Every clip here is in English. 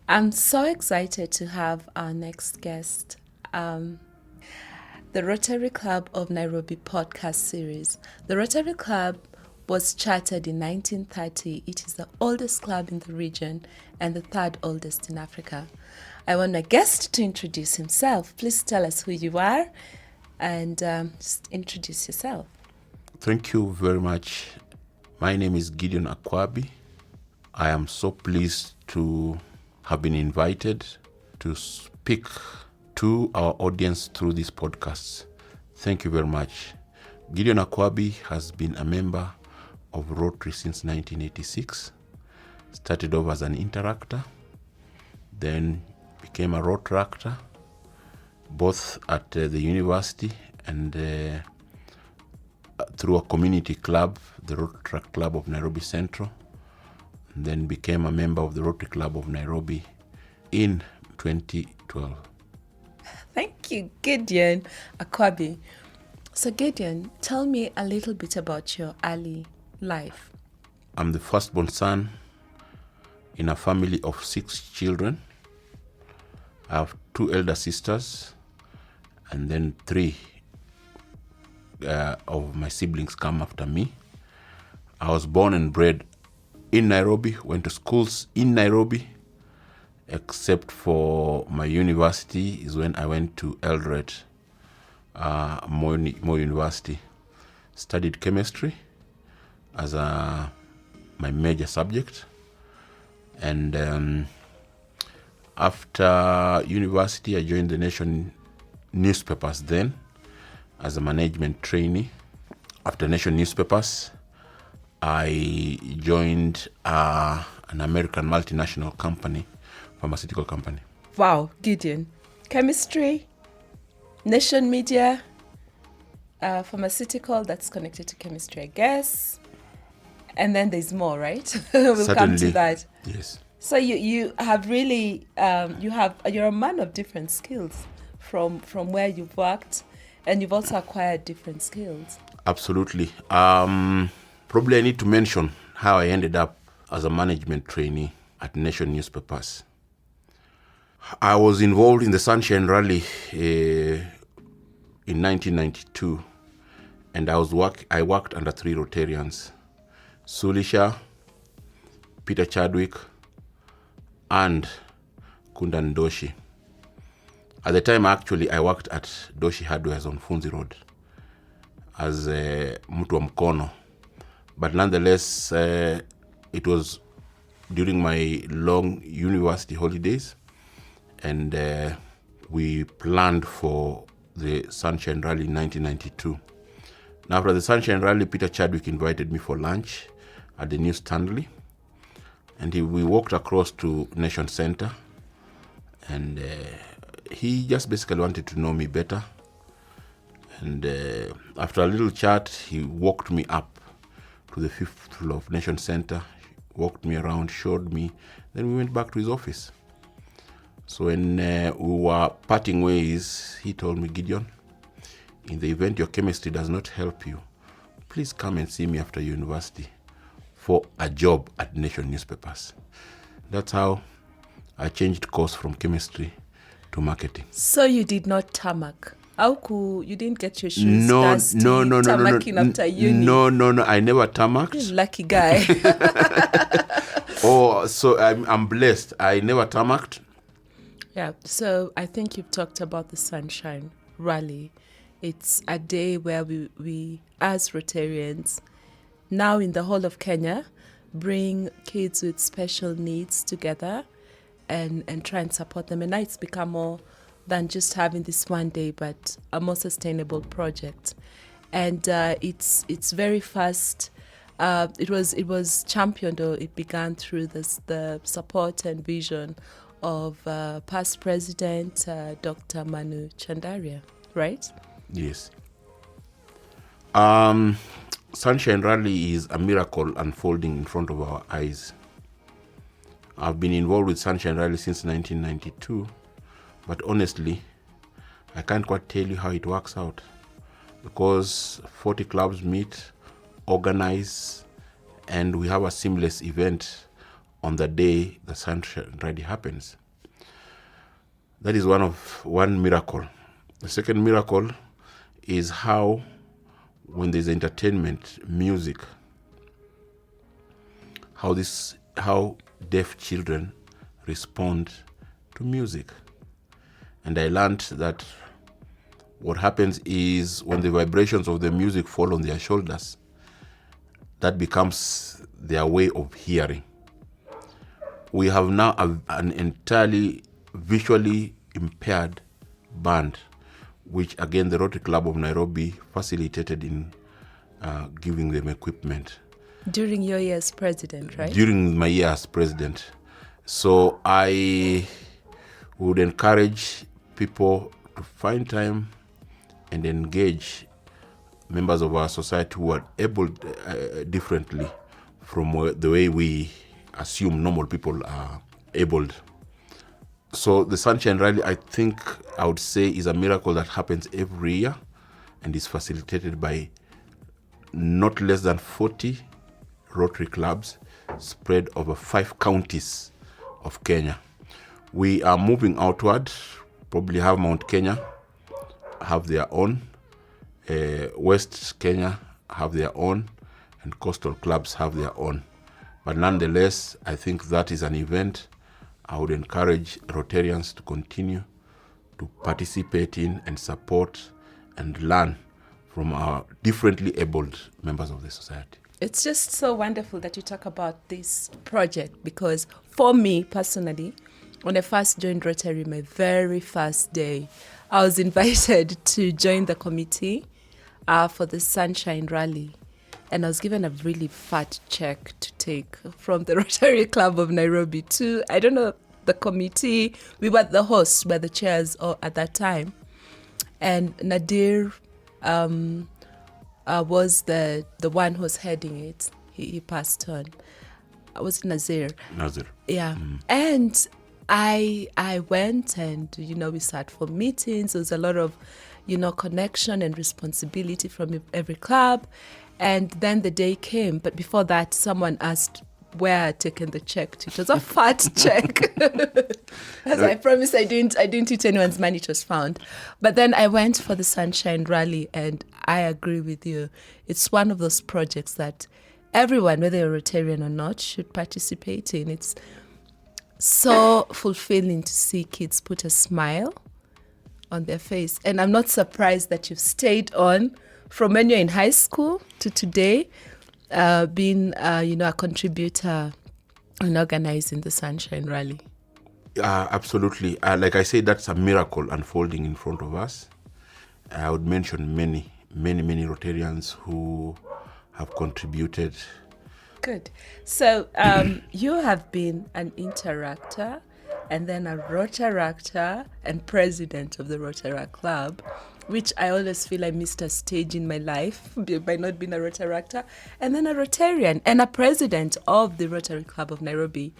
I'm so excited to have our next guest. The Rotary Club of Nairobi podcast series. The Rotary Club was chartered in 1930. It is the oldest club in the region and the third oldest in Africa. I want my guest to introduce himself. Please tell us who you are and just introduce yourself. Thank you very much. My name is Gideon Akwabi. I am so pleased to have been invited to speak to our audience through these podcasts. Thank you very much. Gideon Akwabi has been a member of Rotary since 1986. Started off as an interactor, then became a Rotaractor, both at the university and through a community club, the Rotary Club of Nairobi Central, and then became a member of the Rotary Club of Nairobi in 2012. Thank you, Gideon Akwabi. So, Gideon, tell me a little bit about your early life. I'm the firstborn son in a family of 6 children. I have 2 elder sisters, and then 3 of my siblings come after me. I was born and bred in Nairobi, went to schools in Nairobi, except for my university is when I went to Eldoret, Moi University. Studied chemistry as my major subject, and after university I joined the Nation newspapers then as a management trainee. After Nation newspapers, I joined an American multinational company, pharmaceutical company. Wow, Gideon. Chemistry, Nation Media, pharmaceutical, that's connected to chemistry, I guess. And then there's more, right? We'll Certainly, come to that. Yes. So you have really, you're a man of different skills from where you've worked, and you've also acquired different skills. Absolutely. Probably I need to mention how I ended up as a management trainee at Nation newspapers. I was involved in the Sunshine Rally in 1992, and I worked under 3 Rotarians: Sulisha, Peter Chadwick, and Kundan Doshi. At the time, actually, I worked at Doshi Hardwares on Funzi Road as mtu wa mkono. But nonetheless, it was during my long university holidays, and we planned for the Sunshine Rally in 1992. Now, after the Sunshine Rally, Peter Chadwick invited me for lunch at the New Stanley, and we walked across to Nation Center, and he just basically wanted to know me better. And after a little chat, he walked me up to the 5th floor of Nation Center, walked me around, showed me, then we went back to his office. So when we were parting ways, he told me, Gideon, in the event your chemistry does not help you, please come and see me after university for a job at Nation newspapers. That's how I changed course from chemistry to marketing. So you did not tarmac? You didn't get your shoes No, dusty tarmacking after uni? No, I never tarmacked. Lucky guy. So I'm blessed. I never tarmacked. Yeah, so I think you've talked about the Sunshine Rally. It's a day where we as Rotarians, now in the whole of Kenya, bring kids with special needs together and try and support them. And now it's become more than just having this one day, but a more sustainable project. And it's very fast. It was championed, or it began through the support and vision of past president Dr. Manu Chandaria, right? Yes. Sunshine Rally is a miracle unfolding in front of our eyes. I've been involved with Sunshine Rally since 1992, but honestly, I can't quite tell you how it works out, because 40 clubs meet, organize, and we have a seamless event on the day the Sunshine Rally happens. That is one miracle. The second miracle is how, when there's entertainment, music, how deaf children respond to music. And I learned that what happens is when the vibrations of the music fall on their shoulders, that becomes their way of hearing. We have now an entirely visually impaired band, which again the Rotary Club of Nairobi facilitated in giving them equipment. During your year as president, right? During my year as president. So I would encourage people to find time and engage members of our society who are able differently from the way we assume normal people are abled. So the Sunshine Rally, I think I would say, is a miracle that happens every year and is facilitated by not less than 40 Rotary clubs spread over 5 counties of Kenya. We are moving outward, probably have Mount Kenya have their own, West Kenya have their own, and coastal clubs have their own. But nonetheless, I think that is an event I would encourage Rotarians to continue to participate in and support and learn from our differently abled members of the society. It's just so wonderful that you talk about this project, because for me personally, when I first joined Rotary, my very first day, I was invited to join the committee for the Sunshine Rally. And I was given a really fat check to take from the Rotary Club of Nairobi to, I don't know, the committee. We were the hosts, were the chairs at that time. And Nadir was the one who was heading it. He passed on. Was it Nazir? Nazir. Yeah. And I went and, we sat for meetings. There was a lot of, connection and responsibility from every club. And then the day came. But before that, someone asked where I'd taken the check to. It was a fat check. As I promised, I didn't eat anyone's money. It was found. But then I went for the Sunshine Rally, and I agree with you. It's one of those projects that everyone, whether you're Rotarian or not, should participate in. It's so fulfilling to see kids put a smile on their face. And I'm not surprised that you've stayed on from when you're in high school to today, being, a contributor in organizing the Sunshine Rally. Absolutely. Like I said, that's a miracle unfolding in front of us. I would mention many Rotarians who have contributed. Good. So you have been an interactor and then a Rotaractor and president of the Rotary Club, which I always feel I missed a stage in my life by not being a Rotaractor, and then a Rotarian and a president of the Rotary Club of Nairobi.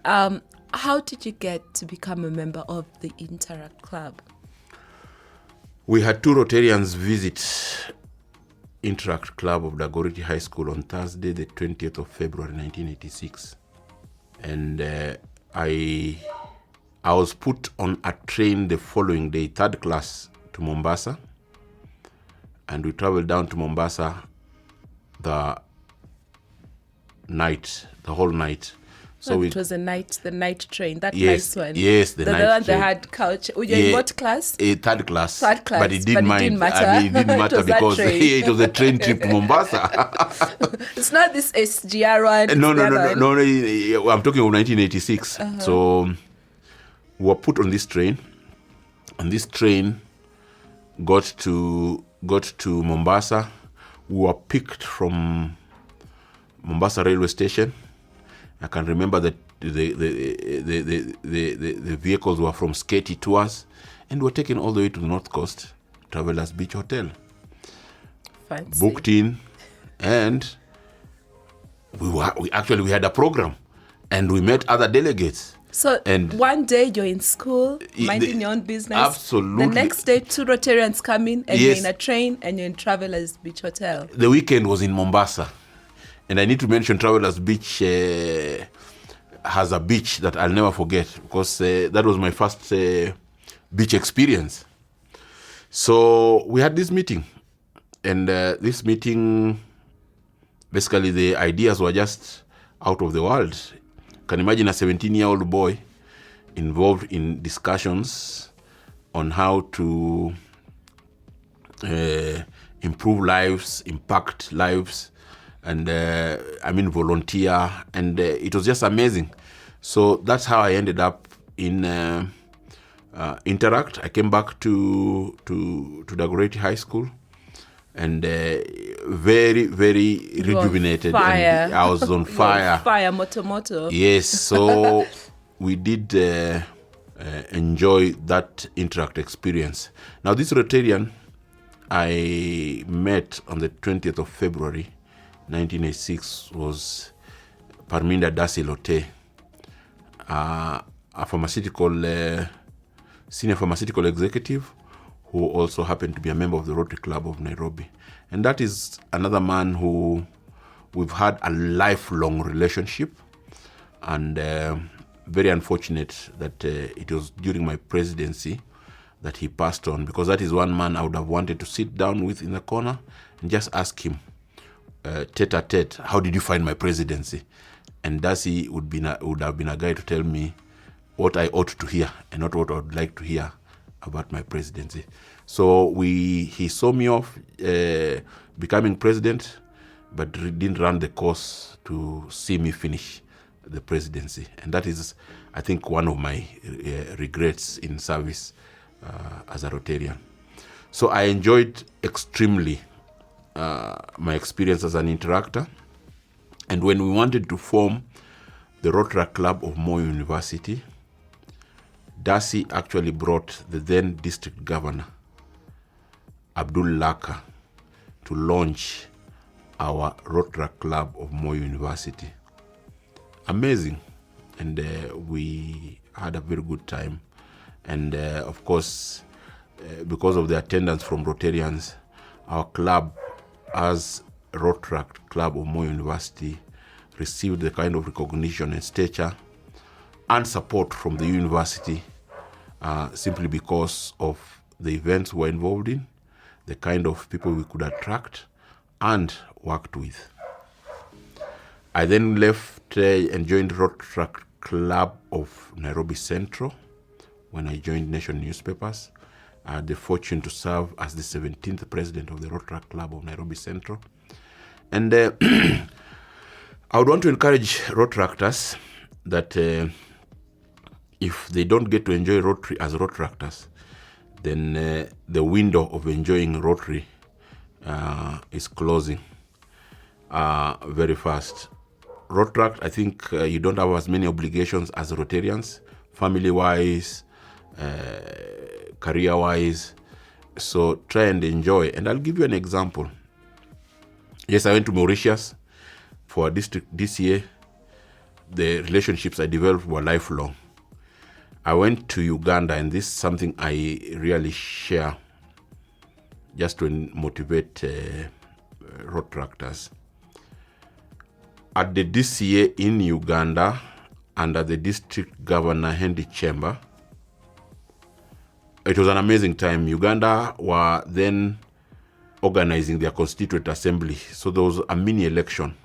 How did you get to become a member of the Interact Club? We had 2 Rotarians visit Interact Club of Dagoretti High School on Thursday, the 20th of February, 1986. And I was put on a train the following day, 3rd class, to Mombasa. And we traveled down to Mombasa the whole night. So it was the night train, that yes, nice one. Yes, the night train. The one that had couch. Were you in what class? 3rd class. 3rd class. But it didn't matter. I mean, it didn't matter because it was a train trip to Mombasa. It's not this SGR one. No. I'm talking of 1986. So we were put on this train, and this train got to Mombasa. We were picked from Mombasa railway station. I can remember that the vehicles were from Sketty Tours, and were taken all the way to the North Coast, Travelers Beach Hotel. Fancy. Booked in, and we had a program, and we met other delegates. So one day you're in school, minding your own business. Absolutely. The next day, 2 Rotarians come in, and Yes. you're in a train, and you're in Travelers Beach Hotel. The weekend was in Mombasa. And I need to mention Travelers Beach has a beach that I'll never forget, because that was my first beach experience. So we had this meeting, and this meeting, basically the ideas were just out of the world. You can imagine a 17-year-old boy involved in discussions on how to improve lives, impact lives, and volunteer, and it was just amazing. So that's how I ended up in Interact. I came back to Dagoretti High School, and very, very rejuvenated. And I was on fire. Fire, moto. Yes, so we did enjoy that Interact experience. Now, this Rotarian I met on the 20th of February 1986 was Parminda Dasi Lote, a senior pharmaceutical executive who also happened to be a member of the Rotary Club of Nairobi. And that is another man who we've had a lifelong relationship, and very unfortunate that it was during my presidency that he passed on, because that is one man I would have wanted to sit down with in the corner and just ask him, tete-a-tete, how did you find my presidency? And Dasi would have been a guy to tell me what I ought to hear and not what I would like to hear about my presidency. So he saw me off becoming president, but didn't run the course to see me finish the presidency. And that is, I think, one of my regrets in service as a Rotarian. So I enjoyed extremely my experience as an interactor. And when we wanted to form the Rotary Club of Moi University, Dasi actually brought the then district governor, Abdul Laka, to launch our Rotary Club of Moi University. Amazing. And we had a very good time. And of course, because of the attendance from Rotarians, our club, as Rotary Club of Moi University, received the kind of recognition and stature and support from the university simply because of the events we were involved in, the kind of people we could attract and worked with. I then left and joined Rotary Club of Nairobi Central. When I joined Nation Newspapers, I had the fortune to serve as the 17th president of the Rotary Club of Nairobi Central. And I would want to encourage Rotaractors that if they don't get to enjoy Rotary as Rotaractors, then the window of enjoying Rotary is closing very fast. Rotaract, I think you don't have as many obligations as Rotarians, family-wise, career-wise. So try and enjoy. And I'll give you an example. Yes, I went to Mauritius for a district this year. The relationships I developed were lifelong. I went to Uganda, and this is something I really share just to motivate Rotaractors. At the DCA in Uganda, under the district governor Henry Chamber, it was an amazing time. Uganda were then organizing their constituent assembly. So there was a mini election.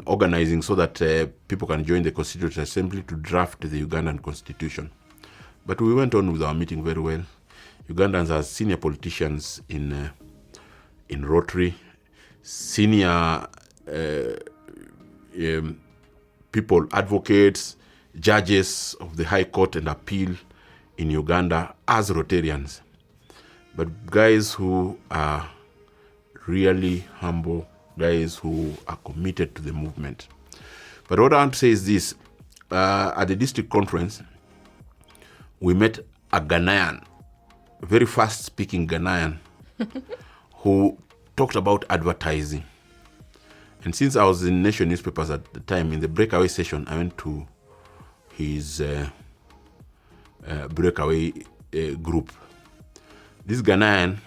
Organizing so that people can join the constituent assembly to draft the Ugandan constitution. But we went on with our meeting very well. Ugandans are senior politicians in Rotary, senior people, advocates, judges of the High Court and Appeal in Uganda as Rotarians. But guys who are really humble, guys who are committed to the movement. But what I want to say is this. At the district conference, we met a Ghanaian, very fast-speaking Ghanaian, who talked about advertising. And since I was in Nation Newspapers at the time, in the breakaway session, I went to his breakaway group. This Ghanaian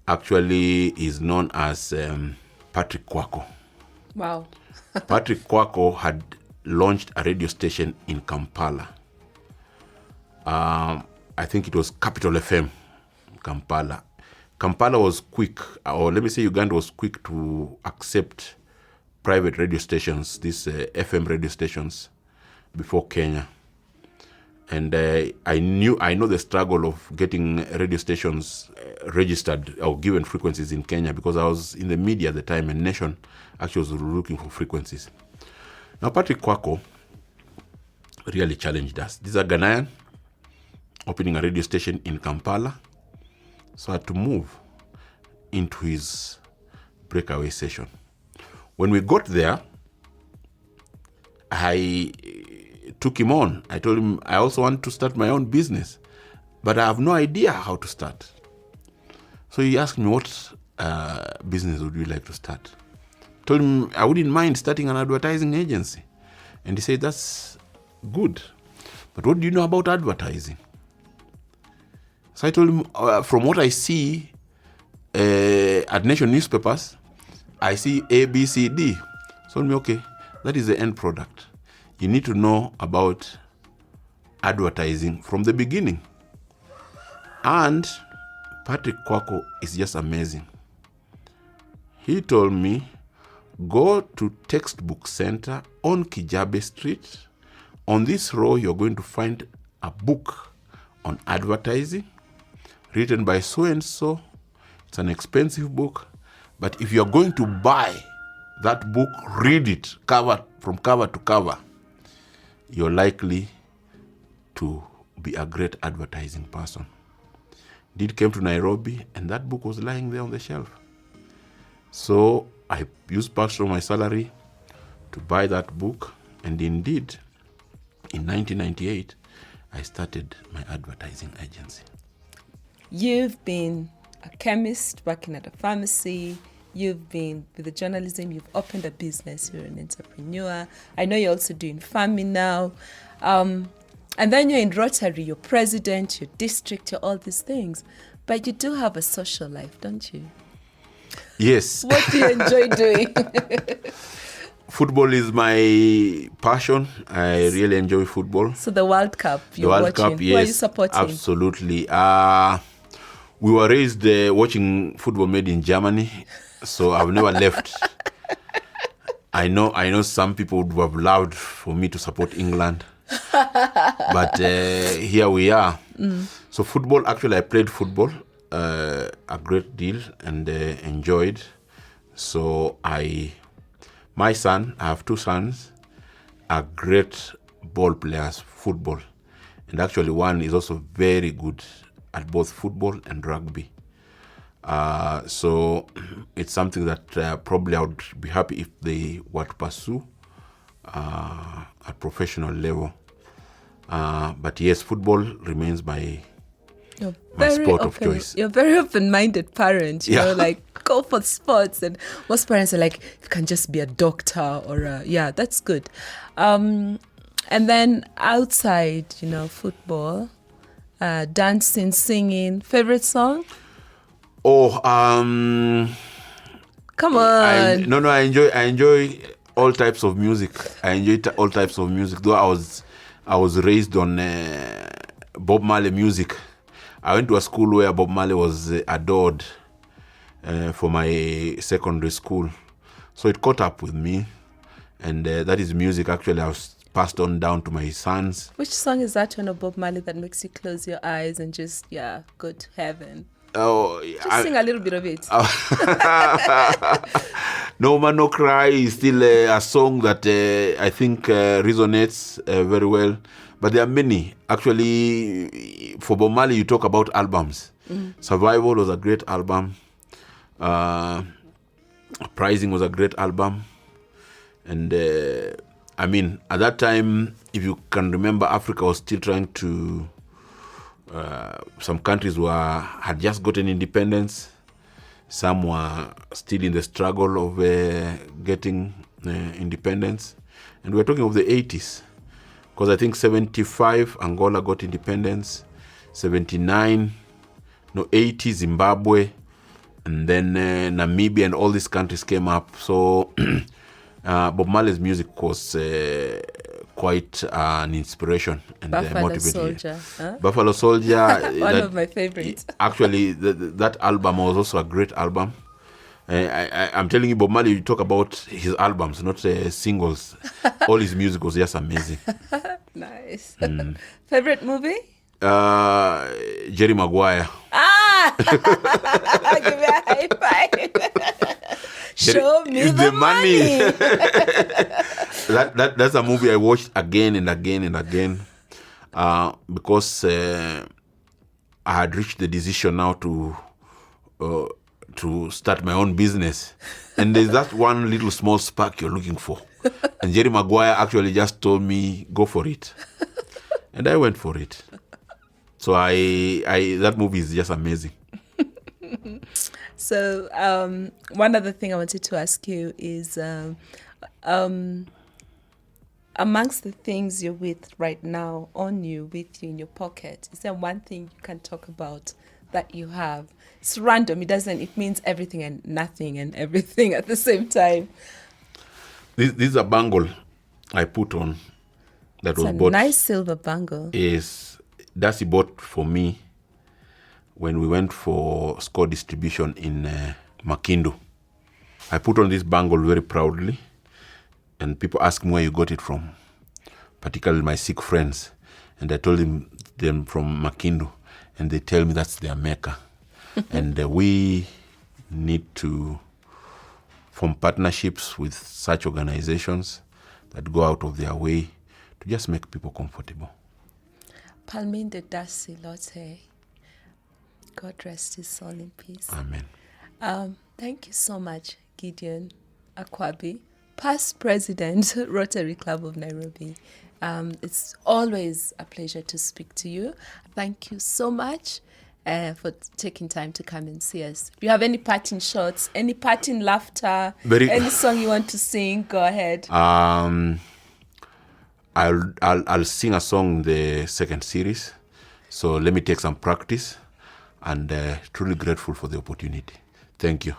actually is known as Patrick Kwako. Wow. Patrick Kwako had launched a radio station in Kampala. I think it was Capital FM, Kampala. Kampala was quick, or let me say Uganda was quick to accept private radio stations, these FM radio stations, before Kenya. And I know the struggle of getting radio stations registered or given frequencies in Kenya, because I was in the media at the time, and Nation actually was looking for frequencies. Now, Patrick Kwako really challenged us. This is a Ghanaian opening a radio station in Kampala, so I had to move into his breakaway session. When we got there, I took him on. I told him I also want to start my own business, but I have no idea how to start. So he asked me, what business would you like to start? I told him I wouldn't mind starting an advertising agency. And he said, that's good, but what do you know about advertising? So I told him, from what I see at Nation newspapers, I see A, B, C, D. So he told me, okay, that is the end product. You need to know about advertising from the beginning. And Patrick Kwako is just amazing. He told me, go to Textbook Center on Kijabe Street. On this row, you're going to find a book on advertising written by so-and-so. It's an expensive book. But if you're going to buy that book, read it from cover to cover, you're likely to be a great advertising person. Did came to Nairobi, and that book was lying there on the shelf. So I used part of my salary to buy that book, and indeed, in 1998, I started my advertising agency. You've been a chemist working at a pharmacy. You've been with the journalism. You've opened a business. You're an entrepreneur. I know you're also doing farming now. And then you're in Rotary. You're president, your district, you're all these things. But you do have a social life, don't you? Yes. What do you enjoy doing? Football is my passion. I really enjoy football. So the World Cup, you're watching. Cup, yes, who are you supporting? Absolutely. We were raised watching football made in Germany, so I've never left. I know some people would have loved for me to support England, but here we are. So football, actually I played football a great deal and enjoyed. So my son, I have two sons, are great ball players, football. And actually one is also very good at both football and rugby. So it's something that probably I would be happy if they were to pursue at professional level. But yes, football remains my sport of choice. You're a very open-minded parent, you know, like go for sports. And most parents are like, you can just be a doctor or that's good. And then outside, football, dancing, singing, favorite song? Come on. I enjoy all types of music. Though I was raised on Bob Marley music. I went to a school where Bob Marley was adored for my secondary school. So it caught up with me. And that is music actually I was passed on down to my sons. Which song is that one of Bob Marley that makes you close your eyes and just, go to heaven? Oh, sing a little bit of it. No Man No Cry is still a song that I think resonates very well. But there are many. Actually, for Bob Marley, you talk about albums. Survival was a great album. Uprising was a great album. And at that time, if you can remember, Africa was still trying to... some countries had just gotten independence. Some were still in the struggle of getting independence. And we're talking of the 80s. Because I think 75, Angola got independence. 80, Zimbabwe. And then Namibia and all these countries came up. So Bob Marley's music was quite an inspiration and Buffalo motivated. Soldier. Huh? Buffalo Soldier. One of my favorites. Actually, that album was also a great album. I'm telling you, Bob Marley, you talk about his albums, not singles. All his music was just amazing. Nice. Favorite movie? Jerry Maguire. Give me a high five. Show me the money. That's a movie I watched again and again and again because I had reached the decision now to start my own business. And there's that one little small spark you're looking for. And Jerry Maguire actually just told me, go for it. And I went for it. So that movie is just amazing. So one other thing I wanted to ask you is amongst the things you're with right now, with you in your pocket, is there one thing you can talk about that you have? It's random. It means everything and nothing and everything at the same time. This is a bangle I put on that was bought. Nice silver bangle. That's bought for me when we went for score distribution in Makindu. I put on this bangle very proudly, and people ask me where you got it from, particularly my Sikh friends. And I told them from Makindu, and they tell me that's their Mecca. And we need to form partnerships with such organizations that go out of their way to just make people comfortable. Palminde Dasi Lotte. God rest his soul in peace. Amen. Thank you so much, Gideon Akwabi, past president, Rotary Club of Nairobi. It's always a pleasure to speak to you. Thank you so much for taking time to come and see us. If you have any parting shots, any parting laughter, any song you want to sing, go ahead. I'll sing a song in the second series. So let me take some practice, and truly grateful for the opportunity. Thank you.